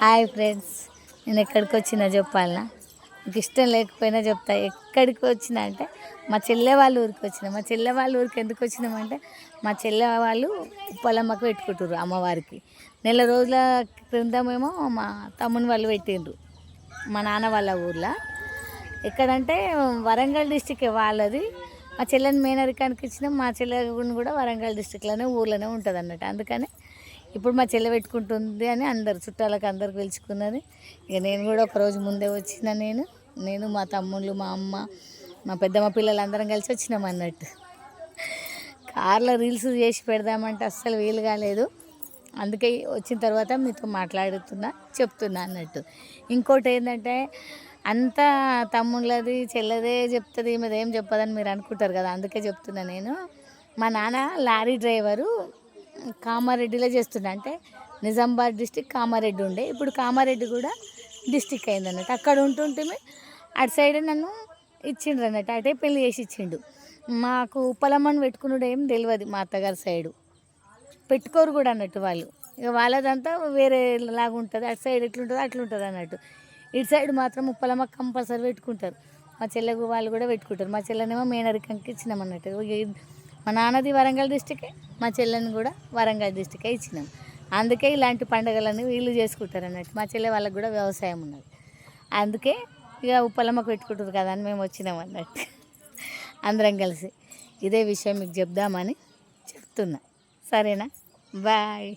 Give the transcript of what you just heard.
Hi friends, నేను ఎక్కడికి వచ్చినా చెప్పాలనా? మీకు ఇష్టం లేకపోయినా చెప్తా. ఎక్కడికి వచ్చినా అంటే మా చెల్లె వాళ్ళ ఊరికి వచ్చిన. మా చెల్లె వాళ్ళ ఊరికి ఎందుకు వచ్చినామంటే మా చెల్లె వాళ్ళు ఉప్పలమ్మకు పెట్టుకుంటారు అమ్మవారికి. నెల రోజుల క్రిందమేమో మా తమ్ముని వాళ్ళు పెట్టిండ్రు మా నాన్న వాళ్ళ ఊర్లో. ఎక్కడంటే వరంగల్ డిస్టిక్ వాళ్ళది. మా చెల్లెని మేనరికానికి ఇచ్చినాం. మా చెల్లెని కూడా వరంగల్ డిస్టిక్లోనే ఊర్లోనే ఉంటుంది అన్నట్టు. అందుకని ఇప్పుడు మా చెల్లె పెట్టుకుంటుంది అని అందరు చుట్టాలకు అందరికి పిలుచుకున్నది. ఇక నేను కూడా ఒకరోజు ముందే వచ్చిన. నేను మా తమ్ముళ్ళు, మా అమ్మ, మా పెద్దమ్మ పిల్లలు అందరం కలిసి వచ్చినాం అన్నట్టు. కార్లో రీల్స్ చేసి పెడదామంటే అస్సలు వీలు కాలేదు. అందుకే వచ్చిన తర్వాత మీతో చెప్తున్నా అన్నట్టు. ఇంకోటి ఏంటంటే అంతా తమ్ముళ్ళది చెల్లెదే చెప్తుంది, మీద ఏం చెప్పదని మీరు అనుకుంటారు కదా. అందుకే చెప్తున్నా. నేను మా నాన్న లారీ డ్రైవరు కామారెడ్డిలో చేస్తుండే. అంటే నిజామాబాద్ డిస్టిక్ కామారెడ్డి ఉండే. ఇప్పుడు కామారెడ్డి కూడా డిస్టిక్ అయింది అన్నట్టు. అక్కడ ఉంటుంటే అటు సైడ్ నన్ను ఇచ్చిండ్రు అన్నట్టు. అటే పెళ్ళి చేసి ఇచ్చిండు. మాకు ఉప్పలమ్మని పెట్టుకున్నాడు ఏం తెలియదు. మా అత్తగారి సైడు పెట్టుకోరు కూడా అన్నట్టు వాళ్ళు. ఇక వాళ్ళదంతా వేరే లాగా ఉంటుంది. అటు సైడ్ ఎట్లుంటుందో అట్లుంటుంది అన్నట్టు. ఇటు సైడ్ మాత్రం ఉప్పలమ్మ కంపల్సరీ పెట్టుకుంటారు. మా చెల్లెకు వాళ్ళు కూడా పెట్టుకుంటారు. మా చెల్లెనేమో మేనరికంకి ఇచ్చినాం అన్నట్టు. మా నాన్నది వరంగల్ డిస్టికే, మా చెల్లెని కూడా వరంగల్ డిస్టికే ఇచ్చినాం. అందుకే ఇలాంటి పండుగలన్నీ వీళ్ళు చేసుకుంటారు అన్నట్టు. మా చెల్లె వాళ్ళకి కూడా వ్యవసాయం ఉన్నది. అందుకే ఇక ఉప్పలమ్మకు పెట్టుకుంటారు కదా అని మేము వచ్చినాం అన్నట్టు. అందరం కలిసి ఇదే విషయం మీకు చెప్దామని చెప్తున్నా. సరేనా? బాయ్.